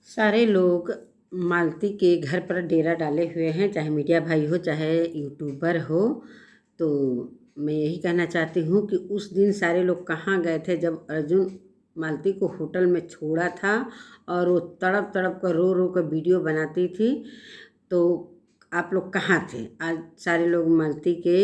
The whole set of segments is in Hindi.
सारे लोग मालती के घर पर डेरा डाले हुए हैं, चाहे मीडिया भाई हो चाहे यूट्यूबर हो। तो मैं यही कहना चाहती हूँ कि उस दिन सारे लोग कहाँ गए थे जब अर्जुन मालती को होटल में छोड़ा था और वो तड़प तड़प कर रो रो कर वीडियो बनाती थी। तो आप लोग कहाँ थे? आज सारे लोग मालती के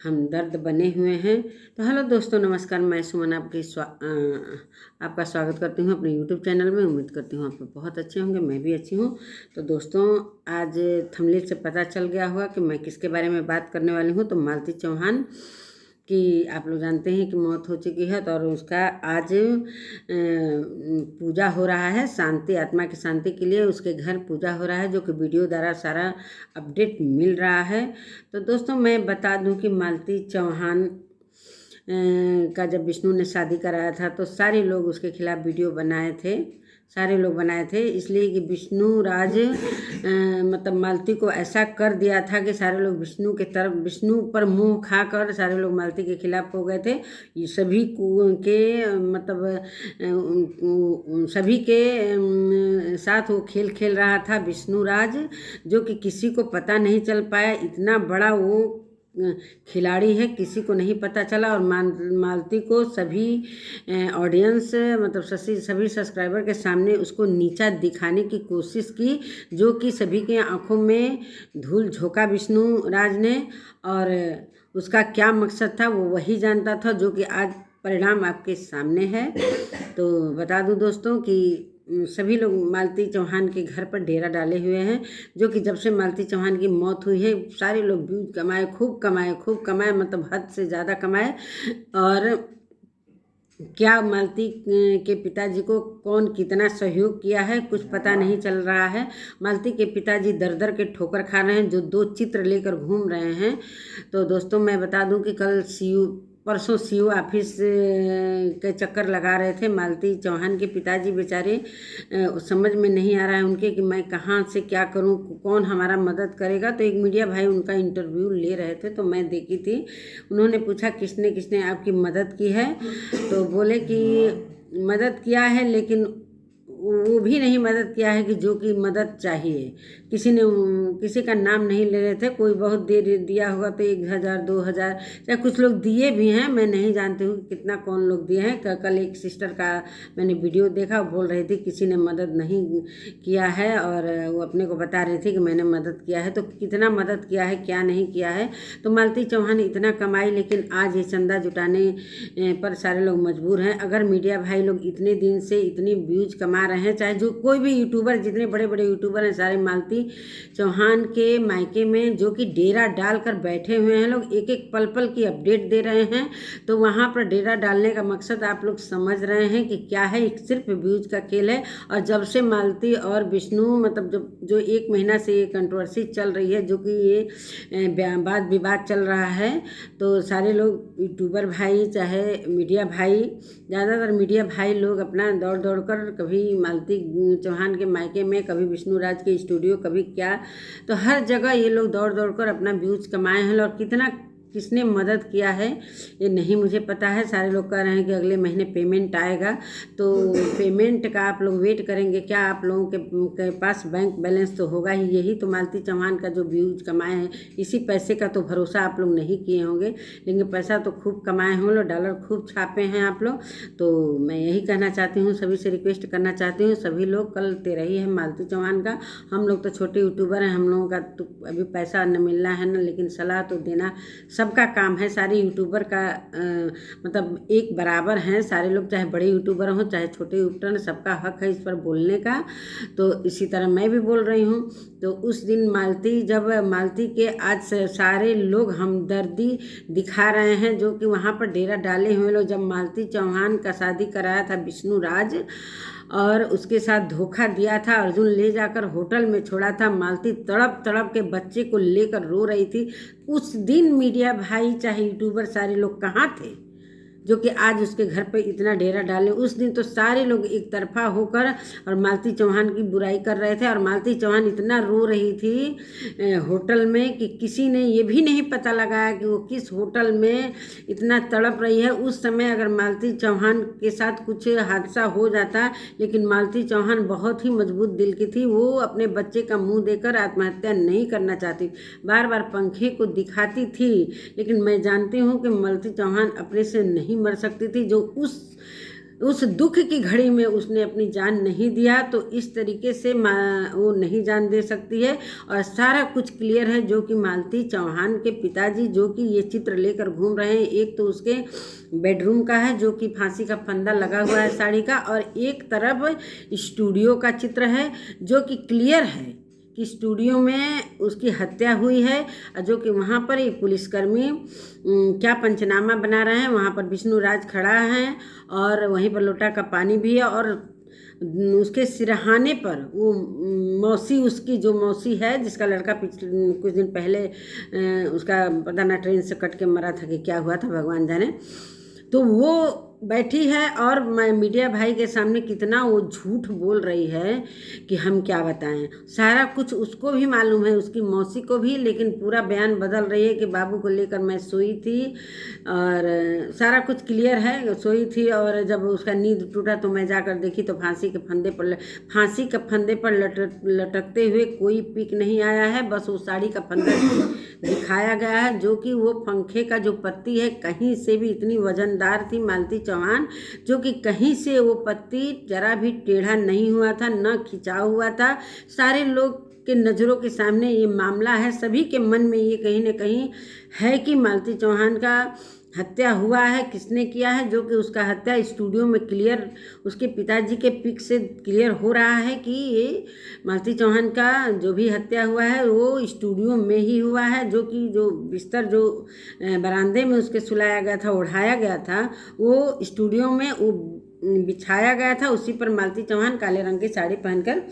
हमदर्द बने हुए हैं। तो हेलो दोस्तों, नमस्कार। मैं सुमन आपका स्वागत करती हूँ अपने यूट्यूब चैनल में। उम्मीद करती हूँ आप लोग बहुत अच्छे होंगे, मैं भी अच्छी हूँ। तो दोस्तों, आज थंबनेल से पता चल गया होगा कि मैं किसके बारे में बात करने वाली हूँ। तो मालती चौहान कि आप लोग जानते हैं कि मौत हो चुकी है, तो और उसका आज पूजा हो रहा है। शांति, आत्मा की शांति के लिए उसके घर पूजा हो रहा है, जो कि वीडियो द्वारा सारा अपडेट मिल रहा है। तो दोस्तों, मैं बता दूं कि मालती चौहान का जब विष्णु ने शादी कराया था तो सारे लोग उसके खिलाफ वीडियो बनाए थे। सारे लोग बनाए थे इसलिए कि विष्णु राज मतलब मालती को ऐसा कर दिया था कि सारे लोग विष्णु के तरफ, विष्णु पर मुंह खाकर सारे लोग मालती के खिलाफ हो गए थे। ये सभी के मतलब सभी के साथ वो खेल खेल रहा था विष्णु राज, जो कि किसी को पता नहीं चल पाया। इतना बड़ा वो खिलाड़ी है, किसी को नहीं पता चला। और मालती को सभी ऑडियंस मतलब सभी सब्सक्राइबर के सामने उसको नीचा दिखाने की कोशिश की, जो कि सभी के आंखों में धूल झोंका विष्णु राज ने। और उसका क्या मकसद था वो वही जानता था, जो कि आज परिणाम आपके सामने है। तो बता दूं दोस्तों कि सभी लोग मालती चौहान के घर पर डेरा डाले हुए हैं, जो कि जब से मालती चौहान की मौत हुई है सारे लोग व्यूज कमाए, खूब कमाए, मतलब हद से ज़्यादा कमाए। और क्या मालती के पिताजी को कौन कितना सहयोग किया है कुछ पता नहीं चल रहा है। मालती के पिताजी दर दर के ठोकर खा रहे हैं, जो 2 चित्र लेकर घूम रहे हैं। तो दोस्तों, मैं बता दूं कि कल परसों सीओ ऑफिस के चक्कर लगा रहे थे मालती चौहान के पिताजी बेचारे। समझ में नहीं आ रहा है उनके कि मैं कहाँ से क्या करूँ, कौन हमारा मदद करेगा। तो एक मीडिया भाई उनका इंटरव्यू ले रहे थे, तो मैं देखी थी। उन्होंने पूछा किसने किसने आपकी मदद की है। तो बोले कि मदद किया है, लेकिन वो भी नहीं मदद किया है कि जो कि मदद चाहिए। किसी का नाम नहीं ले रहे थे। कोई बहुत दे दिया होगा तो 1,000 2,000, चाहे कुछ लोग दिए भी हैं, मैं नहीं जानती हूँ कि कितना कौन लोग दिए हैं। कल एक सिस्टर का मैंने वीडियो देखा, वो बोल रही थी किसी ने मदद नहीं किया है, और वो अपने को बता रही थी कि मैंने मदद किया है। तो कितना मदद किया है, क्या नहीं किया है। तो मालती चौहान इतना कमाई, लेकिन आज ये चंदा जुटाने पर सारे लोग मजबूर हैं। अगर मीडिया भाई लोग इतने दिन से इतनी व्यूज कमा रहे हैं, चाहे जो कोई भी यूट्यूबर, जितने बड़े बड़े यूट्यूबर हैं, सारे मालती चौहान के मायके में जो कि डेरा डालकर बैठे हुए हैं लोग, एक एक पल पल की अपडेट दे रहे हैं। तो वहाँ पर डेरा डालने का मकसद आप लोग समझ रहे हैं कि क्या है, एक सिर्फ व्यूज का खेल है। और जब से मालती और विष्णु मतलब जो 1 महीना से ये कंट्रोवर्सी चल रही है, जो कि ये वाद विवाद चल रहा है, तो सारे लोग यूट्यूबर भाई चाहे मीडिया भाई, ज़्यादातर मीडिया भाई लोग अपना दौड़ दौड़ कर कभी मालती चौहान के मायके में, कभी विष्णु राज के स्टूडियो, कभी क्या, तो हर जगह ये लोग दौड़ दौड़ कर अपना व्यूज कमाए हैं। और कितना किसने मदद किया है ये नहीं मुझे पता है। सारे लोग कह रहे हैं कि अगले महीने पेमेंट आएगा, तो पेमेंट का आप लोग वेट करेंगे क्या? आप लोगों के पास बैंक बैलेंस तो होगा ही। यही तो मालती चौहान का जो व्यूज कमाए हैं, इसी पैसे का तो भरोसा आप लोग नहीं किए होंगे, लेकिन पैसा तो खूब कमाए होंगे, डॉलर खूब छापे हैं आप लोग। तो मैं यही कहना चाहती हूँ, सभी से रिक्वेस्ट करना चाहती हूँ, सभी लोग कल 13 ही है मालती चौहान का। हम लोग तो छोटे यूट्यूबर हैं, हम लोगों का तो अभी पैसा न मिलना है न, लेकिन सलाह तो देना सबका काम है। सारे यूट्यूबर का मतलब एक बराबर हैं सारे लोग, चाहे बड़े यूट्यूबर हों चाहे छोटे यूट्यूबर, सबका हक है इस पर बोलने का। तो इसी तरह मैं भी बोल रही हूँ। तो उस दिन जब मालती के आज से सारे लोग हमदर्दी दिखा रहे हैं, जो कि वहाँ पर डेरा डाले हुए लोग, जब मालती चौहान का शादी कराया था विष्णु राज और उसके साथ धोखा दिया था, अर्जुन ले जाकर होटल में छोड़ा था, मालती तड़प तड़प के बच्चे को लेकर रो रही थी। उस दिन मीडिया भाई चाहे यूट्यूबर सारे लोग कहाँ थे? जो कि आज उसके घर पे इतना डेरा डाले। उस दिन तो सारे लोग एक तरफा होकर और मालती चौहान की बुराई कर रहे थे, और मालती चौहान इतना रो रही थी होटल में कि किसी ने ये भी नहीं पता लगाया कि वो किस होटल में इतना तड़प रही है। उस समय अगर मालती चौहान के साथ कुछ हादसा हो जाता, लेकिन मालती चौहान बहुत ही मजबूत दिल की थी। वो अपने बच्चे का मुंह देकर आत्महत्या नहीं करना चाहती, बार बार पंखे को दिखाती थी, लेकिन मैं जानती हूँ कि मालती चौहान अपने से नहीं मर सकती थी। जो उस दुख की घड़ी में उसने अपनी जान नहीं दिया, तो इस तरीके से वो नहीं जान दे सकती है। और सारा कुछ क्लियर है, जो कि मालती चौहान के पिताजी जो कि ये चित्र लेकर घूम रहे हैं। एक तो उसके बेडरूम का है जो कि फांसी का फंदा लगा हुआ है साड़ी का, और एक तरफ स्टूडियो का चित्र है जो कि क्लियर है कि स्टूडियो में उसकी हत्या हुई है, जो कि वहाँ पर एक पुलिसकर्मी क्या पंचनामा बना रहे हैं। वहाँ पर विष्णु राज खड़ा है और वहीं पर लोटा का पानी भी है, और उसके सिरहाने पर वो मौसी, उसकी जो मौसी है जिसका लड़का कुछ दिन पहले उसका पता ना ट्रेन से कट के मरा था कि क्या हुआ था भगवान जाने, तो वो बैठी है और मैं मीडिया भाई के सामने कितना वो झूठ बोल रही है कि हम क्या बताएं। सारा कुछ उसको भी मालूम है, उसकी मौसी को भी, लेकिन पूरा बयान बदल रही है कि बाबू को लेकर मैं सोई थी, और सारा कुछ क्लियर है। सोई थी और जब उसका नींद टूटा तो मैं जाकर देखी तो फांसी के फंदे पर लटकते हुए कोई पिक नहीं आया है, बस वो साड़ी का फंदा दिखाया गया है, जो कि वो पंखे का जो पत्ती है कहीं से भी इतनी वजनदार थी मालती चौहान, जो कि कहीं से वो पत्ती जरा भी टेढ़ा नहीं हुआ था, न खिंचा हुआ था। सारे लोग के नज़रों के सामने ये मामला है, सभी के मन में ये कहीं न कहीं है कि मालती चौहान का हत्या हुआ है, किसने किया है, जो कि उसका हत्या स्टूडियो में क्लियर, उसके पिताजी के पिक से क्लियर हो रहा है कि ये मालती चौहान का जो भी हत्या हुआ है वो स्टूडियो में ही हुआ है, जो कि जो बिस्तर जो बरामदे में उसके सुलाया गया था, ओढ़ाया गया था, वो स्टूडियो में वो बिछाया गया था। उसी पर मालती चौहान काले रंग की साड़ी पहनकर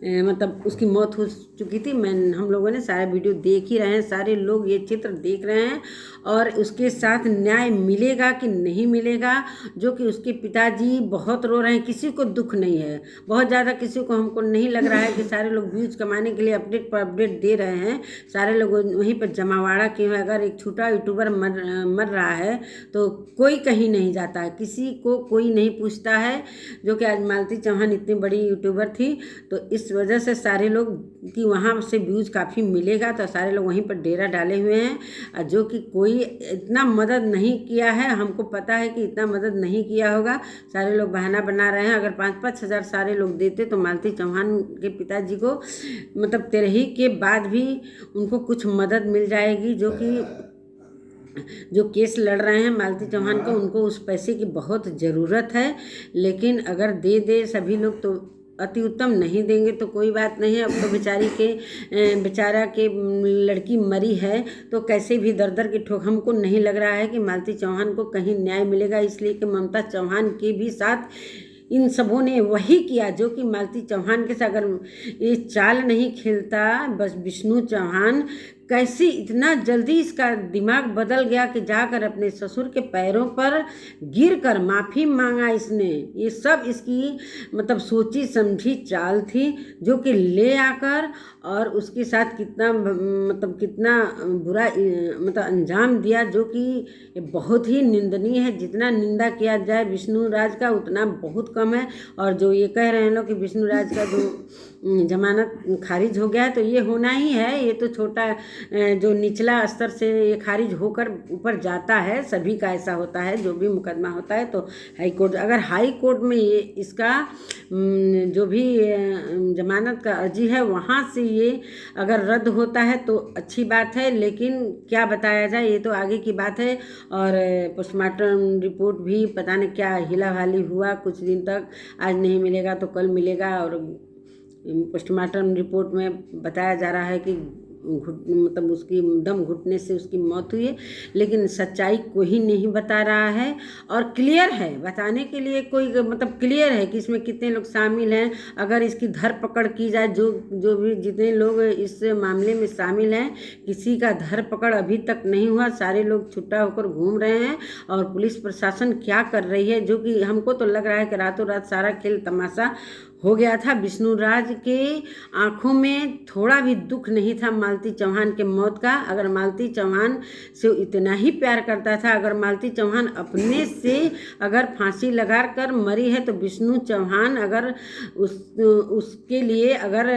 मतलब उसकी मौत हो चुकी थी। हम लोगों ने सारा वीडियो देख ही रहे हैं, सारे लोग ये चित्र देख रहे हैं, और उसके साथ न्याय मिलेगा कि नहीं मिलेगा, जो कि उसके पिताजी बहुत रो रहे हैं। किसी को दुख नहीं है, बहुत ज़्यादा किसी को, हमको नहीं लग रहा है कि सारे लोग व्यूज कमाने के लिए अपडेट पर अपडेट दे रहे हैं। सारे लोग वहीं पर जमावाड़ा किए हुए, अगर एक छोटा यूट्यूबर मर रहा है तो कोई कहीं नहीं जाता है, किसी को कोई नहीं पूछता है, जो कि आज मालती चौहान इतनी बड़ी यूट्यूबर थी, तो इस वजह से सारे लोग कि वहाँ से व्यूज काफ़ी मिलेगा, तो सारे लोग वहीं पर डेरा डाले हुए हैं। जो कि कोई इतना मदद नहीं किया है, हमको पता है कि इतना मदद नहीं किया होगा, सारे लोग बहाना बना रहे हैं। अगर 5-5 हज़ार सारे लोग देते तो मालती चौहान के पिताजी को मतलब 13 के बाद भी उनको कुछ मदद मिल जाएगी। जो केस लड़ रहे हैं मालती चौहान को, उनको उस पैसे की बहुत ज़रूरत है, लेकिन अगर दे सभी लोग तो अति उत्तम, नहीं देंगे तो कोई बात नहीं है। अब तो बेचारा के लड़की मरी है तो कैसे भी दर की ठोक, हमको नहीं लग रहा है कि मालती चौहान को कहीं न्याय मिलेगा, इसलिए कि ममता चौहान के भी साथ इन सबों ने वही किया जो कि मालती चौहान के साथ। अगर ये चाल नहीं खेलता बस विष्णु चौहान, कैसे इतना जल्दी इसका दिमाग बदल गया कि जाकर अपने ससुर के पैरों पर गिरकर माफ़ी मांगा इसने। ये सब इसकी मतलब सोची समझी चाल थी, जो कि ले आकर और उसके साथ कितना बुरा मतलब अंजाम दिया, जो कि बहुत ही निंदनीय है। जितना निंदा किया जाए विष्णु राज का उतना बहुत कम है। और जो ये कह रहे हैं लोग कि विष्णु राज का जो जमानत खारिज हो गया है, तो ये होना ही है। ये तो छोटा जो निचला स्तर से ये खारिज होकर ऊपर जाता है, सभी का ऐसा होता है। जो भी मुकदमा होता है तो हाई कोर्ट, अगर हाई कोर्ट में ये इसका जो भी जमानत का अर्जी है वहाँ से ये अगर रद्द होता है तो अच्छी बात है, लेकिन क्या बताया जाए, ये तो आगे की बात है। और पोस्टमार्टम रिपोर्ट भी पता नहीं क्या हिला हाली हुआ कुछ दिन तक, आज नहीं मिलेगा तो कल मिलेगा। और पोस्टमार्टम रिपोर्ट में बताया जा रहा है कि मतलब उसकी दम घुटने से उसकी मौत हुई है। लेकिन सच्चाई कोई नहीं बता रहा है और क्लियर है, बताने के लिए कोई मतलब क्लियर है कि इसमें कितने लोग शामिल हैं। अगर इसकी धरपकड़ की जाए, जो भी जितने लोग इस मामले में शामिल हैं, किसी का धरपकड़ अभी तक नहीं हुआ। सारे लोग छुट्टा होकर घूम रहे हैं और पुलिस प्रशासन क्या कर रही है, जो कि हमको तो लग रहा है कि रातों रात सारा खेल तमाशा हो गया था। विष्णु राज के आंखों में थोड़ा भी दुख नहीं था मालती चौहान के मौत का। अगर मालती चौहान से इतना ही प्यार करता था, अगर मालती चौहान अपने से अगर फांसी लगा कर मरी है, तो विष्णु चौहान अगर उसके लिए अगर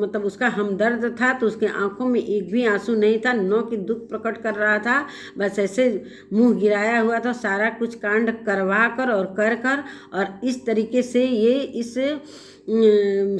मतलब उसका हमदर्द था, तो उसके आंखों में एक भी आंसू नहीं था, न कि दुख प्रकट कर रहा था। बस ऐसे मुंह गिराया हुआ था, सारा कुछ कांड करवा कर और कर कर, और इस तरीके से ये इस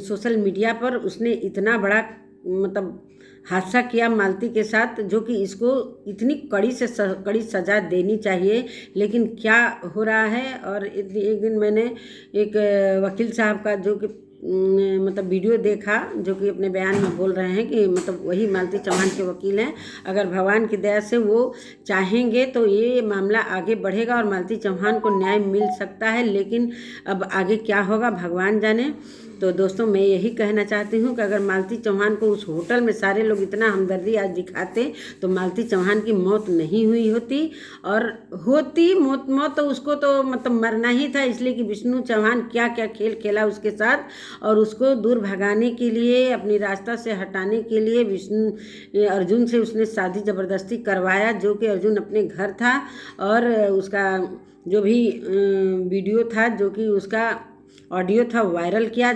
सोशल मीडिया पर उसने इतना बड़ा मतलब हादसा किया मालती के साथ, जो कि इसको इतनी कड़ी सज़ा देनी चाहिए। लेकिन क्या हो रहा है, और एक दिन मैंने एक वकील साहब का जो कि मतलब वीडियो देखा, जो कि अपने बयान में बोल रहे हैं कि मतलब वही मालती चौहान के वकील हैं। अगर भगवान की दया से वो चाहेंगे तो ये मामला आगे बढ़ेगा और मालती चौहान को न्याय मिल सकता है। लेकिन अब आगे क्या होगा भगवान जाने। तो दोस्तों, मैं यही कहना चाहती हूँ कि अगर मालती चौहान को उस होटल में सारे लोग इतना हमदर्दी आज दिखाते, तो मालती चौहान की मौत नहीं हुई होती। और होती मौत तो उसको तो मतलब मरना ही था, इसलिए कि विष्णु चौहान क्या क्या खेल खेला उसके साथ, और उसको दूर भगाने के लिए, अपनी रास्ता से हटाने के लिए अर्जुन से उसने शादी ज़बरदस्ती करवाया, जो कि अर्जुन अपने घर था। और उसका जो भी वीडियो था, जो कि उसका ऑडियो था, वायरल किया।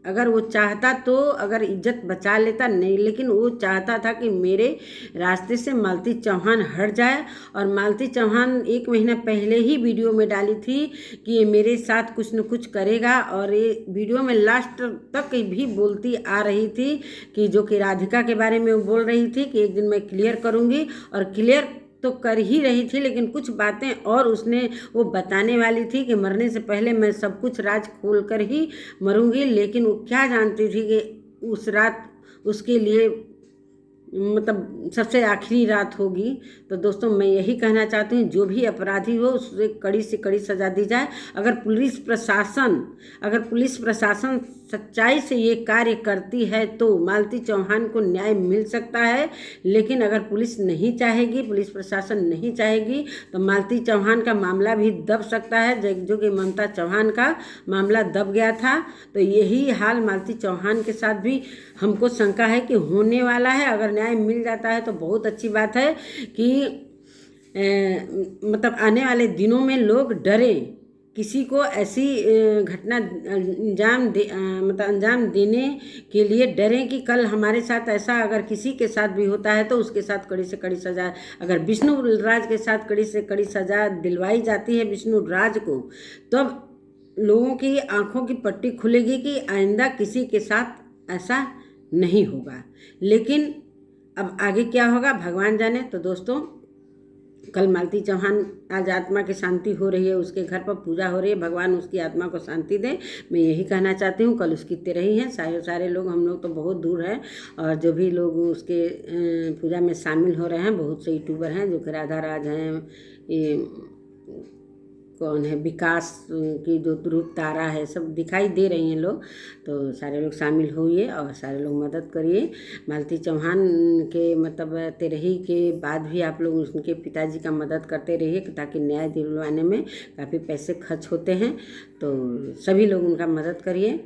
अगर वो चाहता तो अगर इज्जत बचा लेता, नहीं, लेकिन वो चाहता था कि मेरे रास्ते से मालती चौहान हट जाए। और मालती चौहान 1 महीना पहले ही वीडियो में डाली थी कि ये मेरे साथ कुछ न कुछ करेगा, और ये वीडियो में लास्ट तक भी बोलती आ रही थी कि जो कि राधिका के बारे में वो बोल रही थी कि एक दिन मैं क्लियर करूँगी, और क्लियर तो कर ही रही थी। लेकिन कुछ बातें और उसने वो बताने वाली थी कि मरने से पहले मैं सब कुछ राज खोल कर ही मरूंगी। लेकिन वो क्या जानती थी कि उस रात उसके लिए मतलब सबसे आखिरी रात होगी। तो दोस्तों, मैं यही कहना चाहती हूँ, जो भी अपराधी हो उसे कड़ी से कड़ी सज़ा दी जाए। अगर पुलिस प्रशासन सच्चाई से ये कार्य करती है तो मालती चौहान को न्याय मिल सकता है। लेकिन अगर पुलिस नहीं चाहेगी, पुलिस प्रशासन नहीं चाहेगी, तो मालती चौहान का मामला भी दब सकता है, जो कि ममता चौहान का मामला दब गया था। तो यही हाल मालती चौहान के साथ भी हमको शंका है कि होने वाला है। अगर न्याय मिल जाता है तो बहुत अच्छी बात है कि मतलब आने वाले दिनों में लोग डरें, किसी को ऐसी घटना अंजाम देने के लिए डरें कि कल हमारे साथ ऐसा अगर किसी के साथ भी होता है तो उसके साथ कड़ी से कड़ी सज़ा। अगर विष्णु राज के साथ कड़ी से कड़ी सज़ा दिलवाई जाती है विष्णु राज को, तब लोगों की आंखों की पट्टी खुलेगी कि आइंदा किसी के साथ ऐसा नहीं होगा। लेकिन अब आगे क्या होगा भगवान जाने। तो दोस्तों, कल मालती चौहान आज आत्मा की शांति हो रही है, उसके घर पर पूजा हो रही है, भगवान उसकी आत्मा को शांति दे। मैं यही कहना चाहती हूँ। कल उसकी तेरही है, सारे लोग, हम लोग तो बहुत दूर हैं, और जो भी लोग उसके पूजा में शामिल हो रहे हैं, बहुत से यूट्यूबर हैं, जो कि राधा राज हैं, ये कौन है, विकास की जो ध्रुव तारा है, सब दिखाई दे रही हैं लोग। तो सारे लोग शामिल होइए और सारे लोग मदद करिए। मालती चौहान के मतलब तेरही के बाद भी आप लोग उनके पिताजी का मदद करते रहिए, ताकि न्याय दिलवाने में काफ़ी पैसे खर्च होते हैं। तो सभी लोग उनका मदद करिए।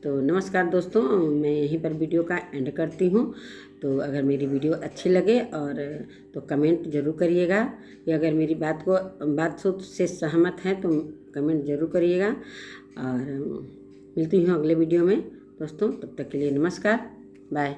तो नमस्कार दोस्तों, मैं यहीं पर वीडियो का एंड करती हूँ। तो अगर मेरी वीडियो अच्छी लगे और तो कमेंट ज़रूर करिएगा, या अगर मेरी बात से सहमत हैं तो कमेंट ज़रूर करिएगा। और मिलती हूँ अगले वीडियो में दोस्तों, तब तक के लिए नमस्कार, बाय।